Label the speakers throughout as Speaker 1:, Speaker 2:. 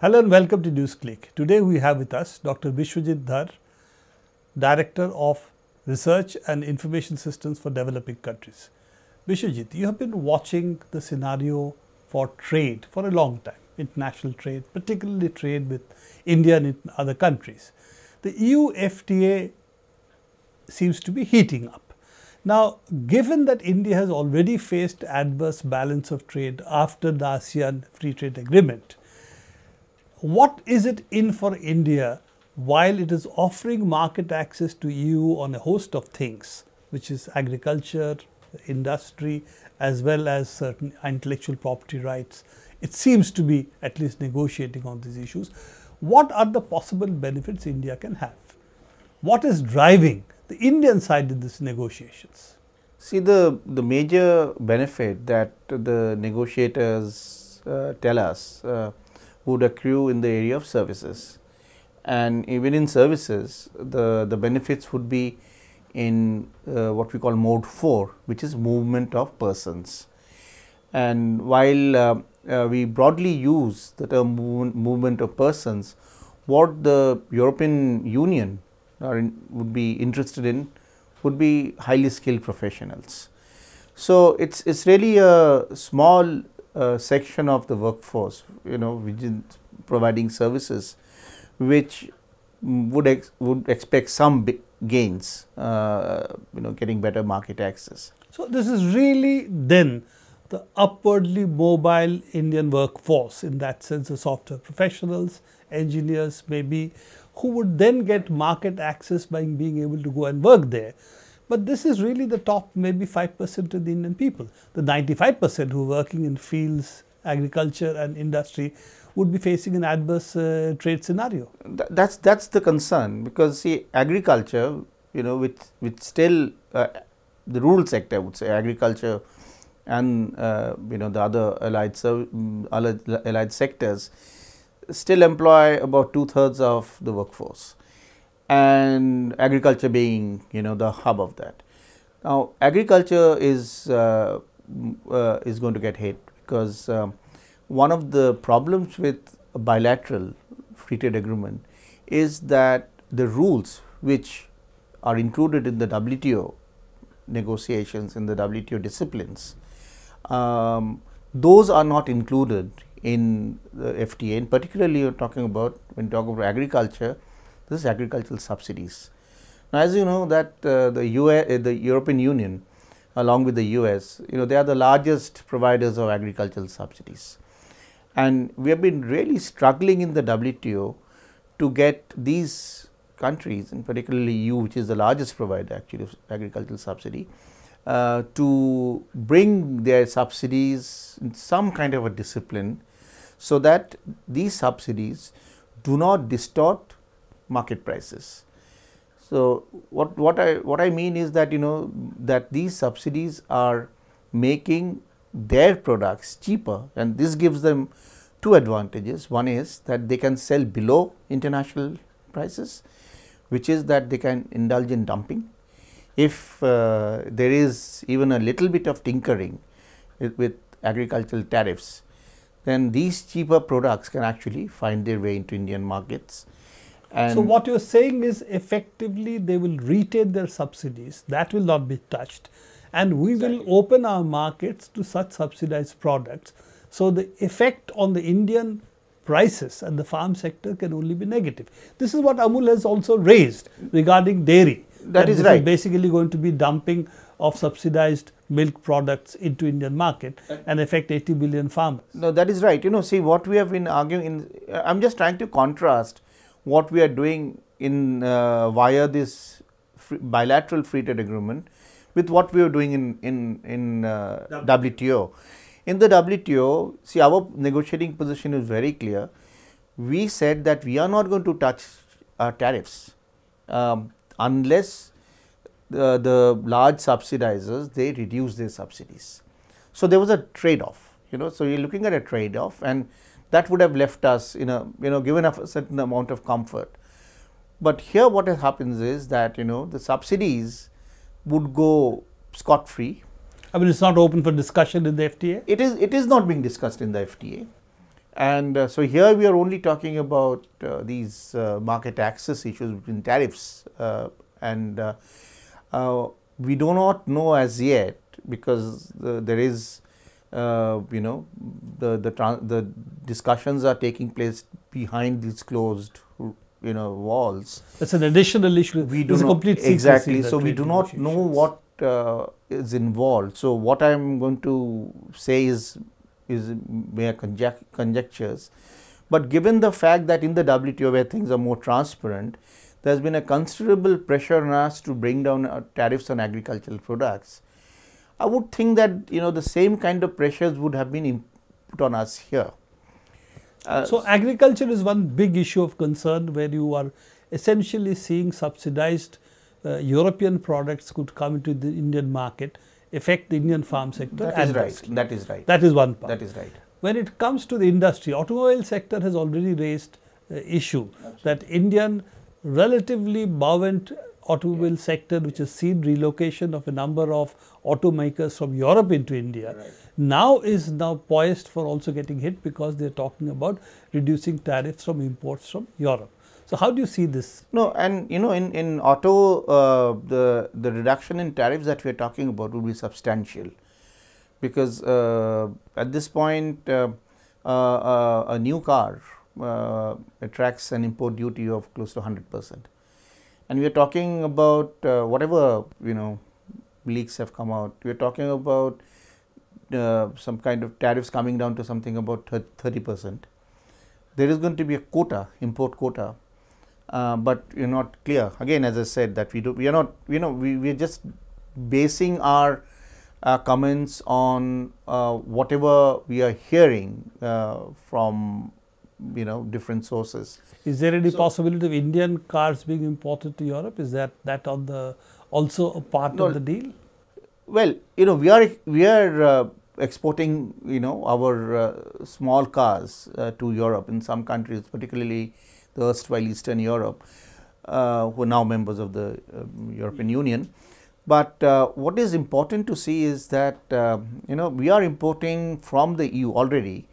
Speaker 1: Hello and welcome to Newsclick. Today we have with us Dr. Biswajit Dhar, Director of Research and Information Systems for Developing Countries. Biswajit, you have been watching the scenario for trade for a long time, international trade, particularly trade with India and other countries. The EU FTA seems to be heating up. Now, given that India has already faced adverse balance of trade after the ASEAN Free Trade Agreement, what is it in for India while it is offering market access to EU on a host of things, which is agriculture, industry, as well as certain intellectual property rights? It seems to be at least negotiating on these issues. What are the possible benefits India can have? What is driving the Indian side in these negotiations?
Speaker 2: See, the major benefit that the negotiators tell us would accrue in the area of services, and even in services the benefits would be in what we call mode 4, which is movement of persons. And while we broadly use the term movement of persons, what the European Union would be interested in would be highly skilled professionals. So it's really a small section of the workforce, which is providing services, which would expect some gains, getting better market access.
Speaker 1: So this is really then the upwardly mobile Indian workforce, in that sense, the software professionals, engineers maybe, who would then get market access by being able to go and work there. But this is really the top maybe 5% of the Indian people. The 95% who are working in fields, agriculture and industry would be facing an adverse trade scenario.
Speaker 2: That's the concern, because see, agriculture, which still the rural sector, I would say, agriculture and the other allied sectors still employ about 2/3 of the workforce, and agriculture being the hub of that. Now, agriculture is going to get hit, because one of the problems with a bilateral free trade agreement is that the rules which are included in the WTO negotiations, in the WTO disciplines, those are not included in the FTA. And particularly you are talking about, when you talk about agriculture, this is agricultural subsidies. Now, as you know that the European Union, along with the US, they are the largest providers of agricultural subsidies, and we have been really struggling in the WTO to get these countries, and particularly EU, which is the largest provider actually of agricultural subsidy, to bring their subsidies in some kind of a discipline, so that these subsidies do not distort market prices. So what I mean is that that these subsidies are making their products cheaper, and this gives them two advantages. One is that they can sell below international prices, which is that they can indulge in dumping. If there is even a little bit of tinkering with agricultural tariffs, then these cheaper products can actually find their way into Indian markets. And
Speaker 1: so what you are saying is, effectively they will retain their subsidies, that will not be touched, and we will open our markets to such subsidized products. So the effect on the Indian prices and the farm sector can only be negative. This is what Amul has also raised regarding dairy.
Speaker 2: That is right.
Speaker 1: Is basically going to be dumping of subsidized milk products into Indian market and affect 80 billion farmers.
Speaker 2: No, that is right. See, what we have been arguing I am just trying to contrast what we are doing in via this bilateral free trade agreement with what we are doing in WTO. In the WTO, see, our negotiating position is very clear. We said that we are not going to touch tariffs unless the large subsidizers, they reduce their subsidies. So there was a trade-off, so you are looking at a trade-off, and that would have left us given us a certain amount of comfort. But here what happens is that the subsidies would go scot-free.
Speaker 1: I mean, it's not open for discussion in the FTA?
Speaker 2: It is not being discussed in the FTA. And so here we are only talking about these market access issues between tariffs, and we do not know as yet, because there is the discussions are taking place behind these closed walls.
Speaker 1: That's an additional issue.
Speaker 2: We do
Speaker 1: not,
Speaker 2: not,
Speaker 1: complete
Speaker 2: exactly. So we do not know what is involved. So what I am going to say is mere conjectures. But given the fact that in the WTO, where things are more transparent, there has been a considerable pressure on us to bring down tariffs on agricultural products. I would think that the same kind of pressures would have been put on us here.
Speaker 1: So agriculture is one big issue of concern, where you are essentially seeing subsidized European products could come into the Indian market, affect the Indian farm sector.
Speaker 2: That is right. That is right.
Speaker 1: That is one part.
Speaker 2: That is right.
Speaker 1: When it comes to the industry, automobile sector has already raised issue. Absolutely. That Indian relatively buoyant automobile sector, which has seen relocation of a number of automakers from Europe into India, now is poised for also getting hit, because they are talking about reducing tariffs from imports from Europe. So how do you see this?
Speaker 2: No, and in auto, the reduction in tariffs that we are talking about will be substantial, because at this point a new car attracts an import duty of close to 100%. And we are talking about whatever leaks have come out. We are talking about some kind of tariffs coming down to something about 30%. There is going to be a quota, import quota, but we are not clear. Again, as I said, that we are not, we are just basing our comments on whatever we are hearing from different sources.
Speaker 1: Is there any possibility of Indian cars being imported to Europe? Is that on the also a part of the deal?
Speaker 2: Well, we are exporting our small cars to Europe in some countries, particularly the erstwhile Eastern Europe, who are now members of the European Union. But what is important to see is that we are importing from the EU already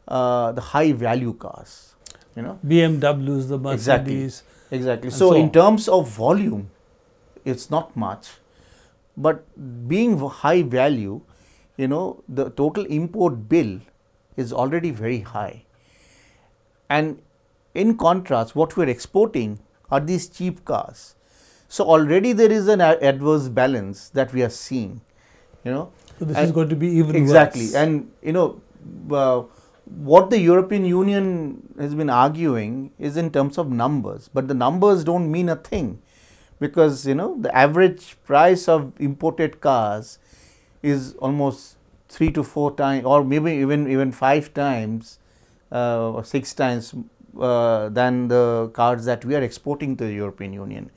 Speaker 2: the high value cars,
Speaker 1: BMWs, the Mercedes.
Speaker 2: Exactly. So in terms of volume, it's not much, but being high value, the total import bill is already very high. And in contrast, what we are exporting are these cheap cars. So already there is an adverse balance that we are seeing,
Speaker 1: So this is going to be even
Speaker 2: exactly
Speaker 1: worse.
Speaker 2: And what the European Union has been arguing is in terms of numbers, but the numbers don't mean a thing, because the average price of imported cars is almost 3 to 4 times, or maybe even 5 times or 6 times than the cars that we are exporting to the European Union.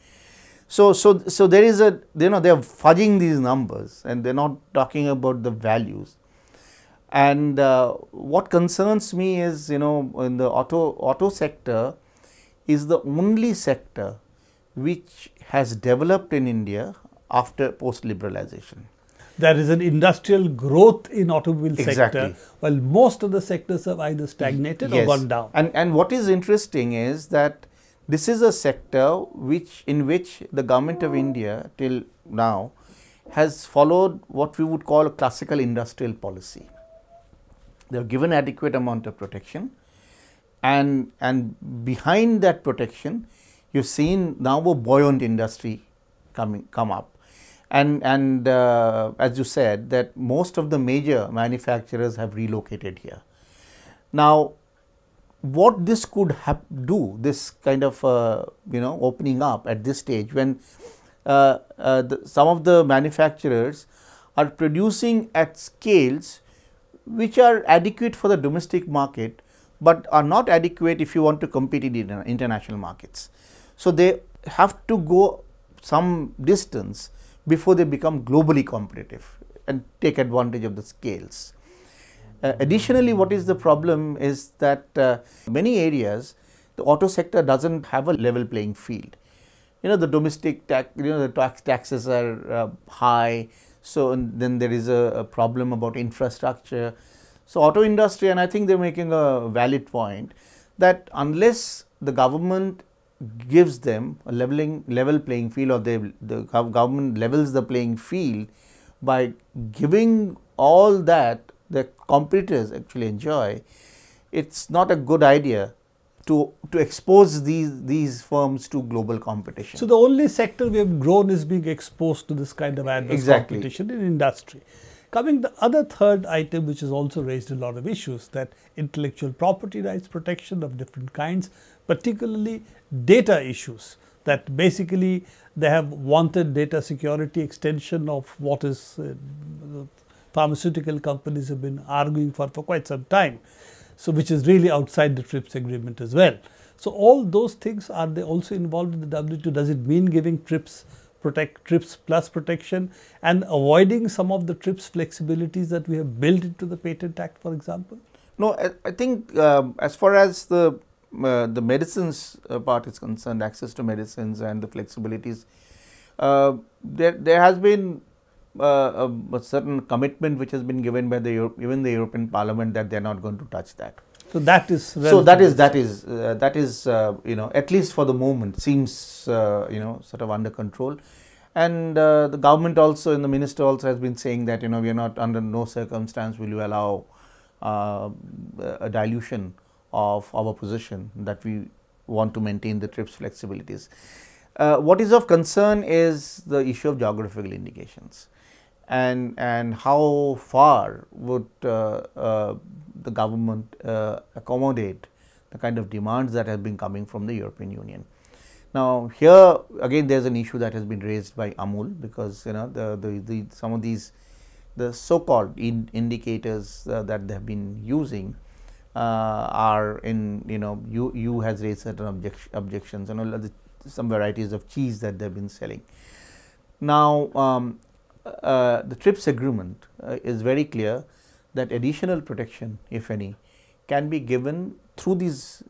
Speaker 2: So there is a, they are fudging these numbers, and they are not talking about the values. And what concerns me is, in the auto sector is the only sector which has developed in India after post-liberalization.
Speaker 1: There is an industrial growth in automobile
Speaker 2: Exactly.
Speaker 1: sector, while most of the sectors have either stagnated or gone down.
Speaker 2: And what is interesting is that this is a sector in which the government of India till now has followed what we would call a classical industrial policy. They have given adequate amount of protection, and behind that protection, you've seen now a buoyant industry come up. And as you said, that most of the major manufacturers have relocated here. Now, what this could do, this kind of opening up at this stage, when some of the manufacturers are producing at scales which are adequate for the domestic market, but are not adequate if you want to compete in international markets. So they have to go some distance before they become globally competitive and take advantage of the scales. Additionally, what is the problem is that many areas the auto sector doesn't have a level playing field. The domestic tax, the taxes are high, so then there is a problem about infrastructure. So, auto industry, and I think they are making a valid point, that unless the government gives them a level playing field, or the government levels the playing field by giving all that the competitors actually enjoy, it's not a good idea to expose these firms to global competition.
Speaker 1: So, the only sector we have grown is being exposed to this kind of adverse competition in industry. Coming the other third item, which has also raised a lot of issues, that intellectual property rights protection of different kinds, particularly data issues, that basically they have wanted data security extension of what is pharmaceutical companies have been arguing for quite some time. So, which is really outside the TRIPS agreement as well. So, all those things, are they also involved in the WTO? Does it mean giving TRIPS plus protection and avoiding some of the TRIPS flexibilities that we have built into the Patent Act, for example?
Speaker 2: No, I think as far as the medicines part is concerned, access to medicines and the flexibilities, there has been a certain commitment which has been given by even the European Parliament, that they are not going to touch that.
Speaker 1: So, that is
Speaker 2: at least for the moment seems sort of under control, and the government also, and the minister also has been saying that we are not, under no circumstance will you allow a dilution of our position, that we want to maintain the TRIPS flexibilities. What is of concern is the issue of geographical indications, and how far would the government accommodate the kind of demands that have been coming from the European Union. Now, here again there is an issue that has been raised by Amul, because some of these the so-called indicators that they have been using are in you has raised certain objections, and some varieties of cheese that they have been selling. Now, the TRIPS agreement is very clear that additional protection, if any, can be given through these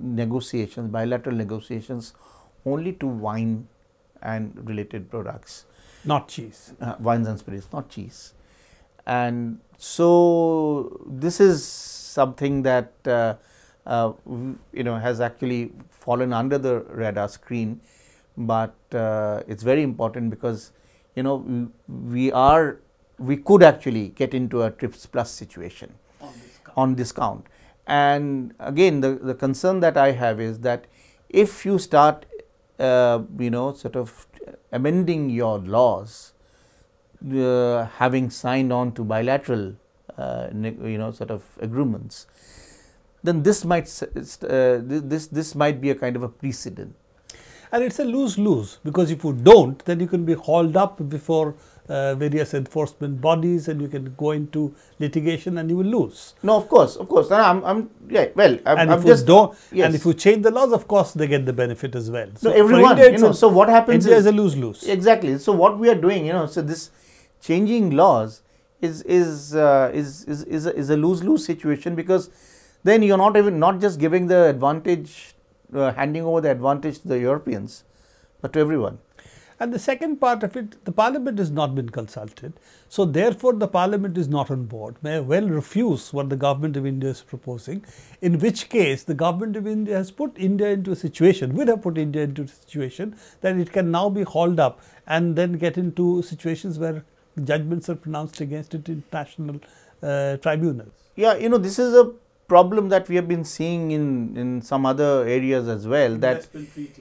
Speaker 2: negotiations, bilateral negotiations, only to wine and related products.
Speaker 1: Not cheese.
Speaker 2: Wines and spirits, not cheese. And so, this is something that has actually fallen under the radar screen, but it's very important, because we could actually get into a TRIPS plus situation on discount. And again, the concern that I have is that if you start sort of amending your laws, having signed on to bilateral sort of agreements, then this might this might be a kind of a precedent.
Speaker 1: And it's a lose-lose, because if you don't, then you can be hauled up before various enforcement bodies, and you can go into litigation and you will lose.
Speaker 2: No, of course. And
Speaker 1: if you change the laws, of course, they get the benefit as well.
Speaker 2: So everyone, so what happens
Speaker 1: India is a lose-lose.
Speaker 2: Exactly. So what we are doing, so this changing laws is a lose-lose situation, because then you are not just giving the advantage, handing over the advantage to the Europeans, but to everyone.
Speaker 1: And the second part of it, the Parliament has not been consulted. So, therefore, the Parliament is not on board, may well refuse what the Government of India is proposing, in which case the Government of India has put India into a situation, would have put India into a situation that it can now be hauled up and then get into situations where judgments are pronounced against it in international tribunals.
Speaker 2: Yeah, this is a problem that we have been seeing in some other areas as well, that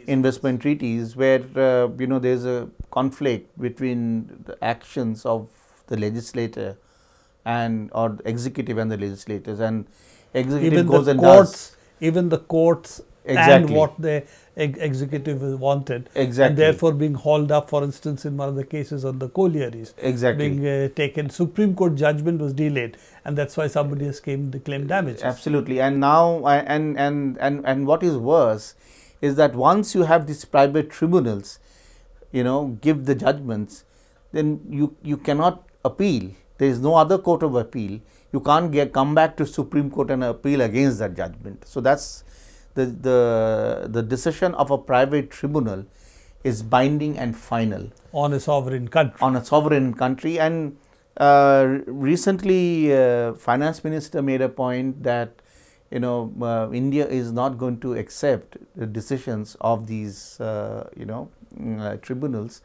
Speaker 2: investment treaties where there is a conflict between the actions of the legislator or the executive and the legislators, and executive
Speaker 1: even
Speaker 2: goes and
Speaker 1: courts,
Speaker 2: does.
Speaker 1: Even the courts
Speaker 2: Exactly.
Speaker 1: and what the executive wanted,
Speaker 2: Exactly.
Speaker 1: and therefore being hauled up, for instance, in one of the cases on the collieries,
Speaker 2: Exactly.
Speaker 1: being taken. Supreme Court judgment was delayed, and that's why somebody has claimed damages.
Speaker 2: Absolutely. And now, and what is worse is that once you have these private tribunals, give the judgments, then you cannot appeal. There is no other court of appeal. You can't come back to Supreme Court and appeal against that judgment. So that's the decision of a private tribunal is binding and final
Speaker 1: on a sovereign country.
Speaker 2: On a sovereign country, and Recently, Finance Minister made a point that India is not going to accept the decisions of these tribunals,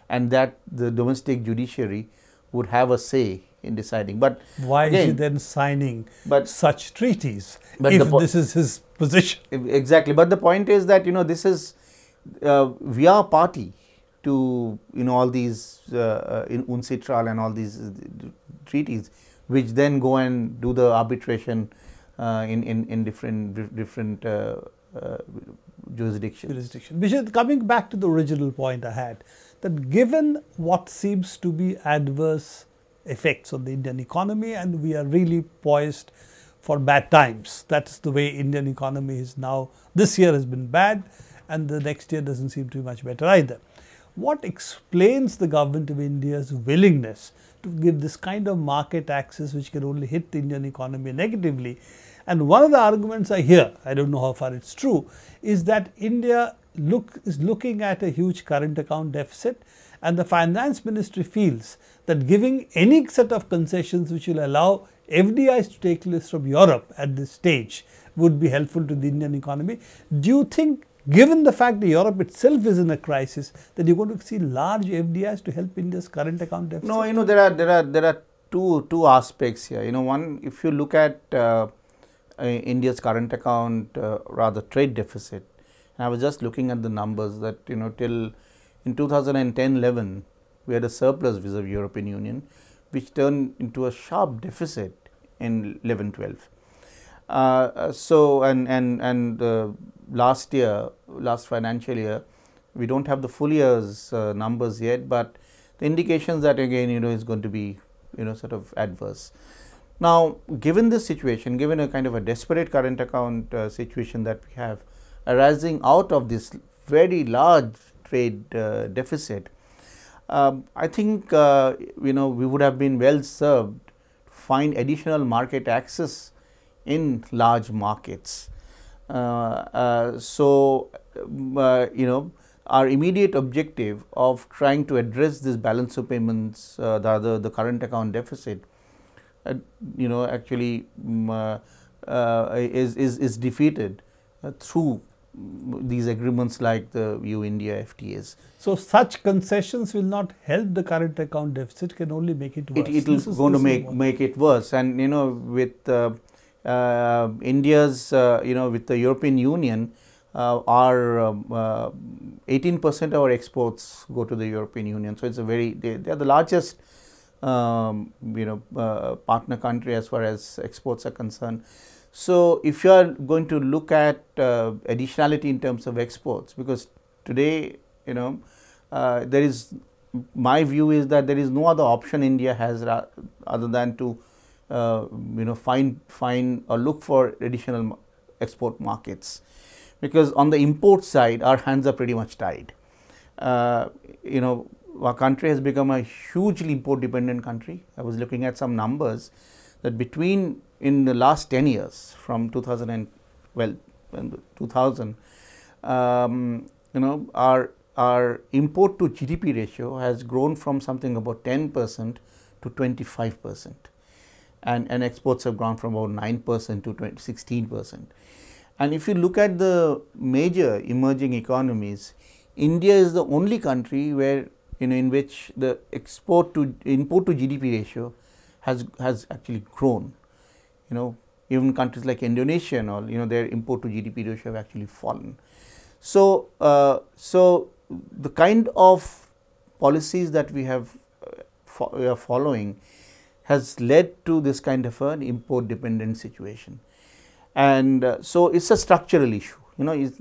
Speaker 2: and that the domestic judiciary would have a say in deciding. But
Speaker 1: why
Speaker 2: again,
Speaker 1: is he then signing such treaties if this is his position?
Speaker 2: Exactly. But the point is that this is we are party to all these in UNCITRAL and all these treaties, which then go and do the arbitration in different jurisdictions.
Speaker 1: Biswajit, coming back to the original point I had, that given what seems to be adverse effects on the Indian economy, and we are really poised for bad times. That's the way Indian economy is now. This year has been bad, and the next year doesn't seem to be much better either. What explains the government of India's willingness to give this kind of market access, which can only hit the Indian economy negatively? And one of the arguments I hear, I don't know how far it's true, is that India is looking at a huge current account deficit, and the finance ministry feels that giving any set of concessions which will allow FDIs to take place from Europe at this stage would be helpful to the Indian economy. Do you think, given the fact that Europe itself is in a crisis, that you're going to see large FDIs to help India's current account deficit?
Speaker 2: No, there are two aspects here. One, if you look at India's current account, rather trade deficit, and I was just looking at the numbers that till in 2010-11 we had a surplus vis-a-vis European Union, which turned into a sharp deficit in 11-12. Last financial year, we don't have the full year's numbers yet, but the indications that again is going to be sort of adverse. Now, given this situation, given a kind of a desperate current account situation that we have arising out of this very large trade deficit, I think we would have been well served to find additional market access in large markets. Our immediate objective of trying to address this balance of payments, the current account deficit, actually is defeated through these agreements like the EU-India FTAs.
Speaker 1: So, such concessions will not help the current account deficit, can only make it worse.
Speaker 2: It is going to make it worse, and with India's with the European Union, our 18% of our exports go to the European Union. So, it's they are the largest partner country as far as exports are concerned. So, if you are going to look at additionality in terms of exports, because today there is, my view is that there is no other option India has other than to find or look for additional export markets, because on the import side our hands are pretty much tied. Our country has become a hugely import dependent country. I was looking at some numbers that in the last 10 years, from 2000 our import to GDP ratio has grown from something about 10% to 25%, and exports have grown from about 9% to 16%. And if you look at the major emerging economies, India is the only country where in which the import to GDP ratio has actually grown. Even countries like Indonesia and all, their import to GDP ratio have actually fallen. So, the kind of policies that we are following has led to this kind of an import dependent situation, and so it's a structural issue.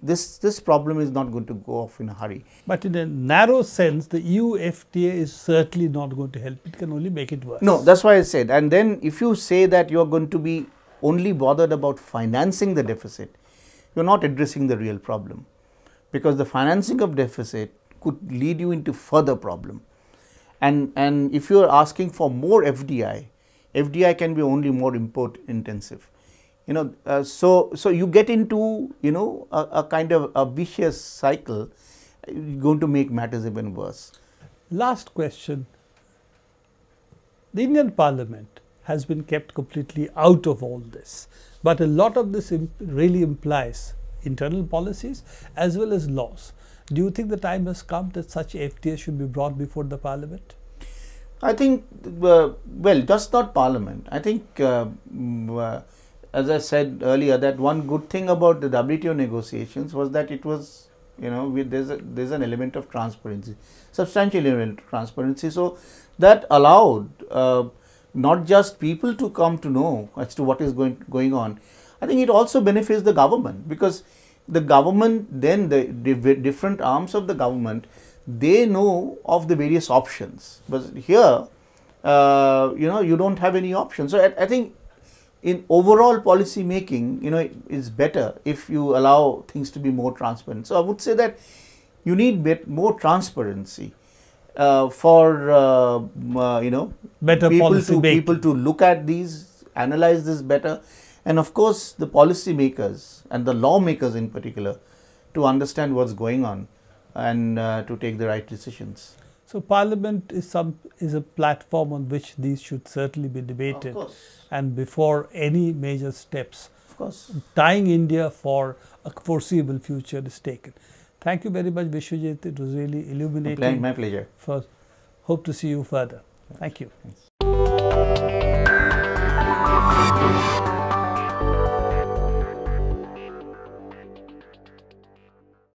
Speaker 2: This problem is not going to go off in a hurry.
Speaker 1: But in a narrow sense, the EU FTA is certainly not going to help. It can only make it worse.
Speaker 2: No, that's why I said. And then if you say that you are going to be only bothered about financing the deficit, you are not addressing the real problem, because the financing of deficit could lead you into further problem. And if you are asking for more FDI can be only more import intensive. So you get into a kind of a vicious cycle, going to make matters even worse.
Speaker 1: Last question: The Indian Parliament has been kept completely out of all this, but a lot of this really implies internal policies as well as laws. Do you think the time has come that such FTAs should be brought before the Parliament?
Speaker 2: I think, well, just not Parliament. I think, as I said earlier, that one good thing about the WTO negotiations was that it was, there's an element of transparency, substantial element of transparency. So that allowed not just people to come to know as to what is going on. I think it also benefits the government, because the government, then the different arms of the government, they know of the various options. But here, you don't have any options. So I think in overall policy making, it's better if you allow things to be more transparent. So I would say that you need more transparency for
Speaker 1: better
Speaker 2: people to look at these, analyze this better, and of course the policy makers and the lawmakers in particular to understand what's going on and to take the right decisions.
Speaker 1: So Parliament is a platform on which these should certainly be debated, and before any major steps,
Speaker 2: of course,
Speaker 1: tying India for a foreseeable future is taken. Thank you very much, Biswajit. It was really illuminating.
Speaker 2: My pleasure.
Speaker 1: Hope to see you further. Thank you.
Speaker 2: Thanks.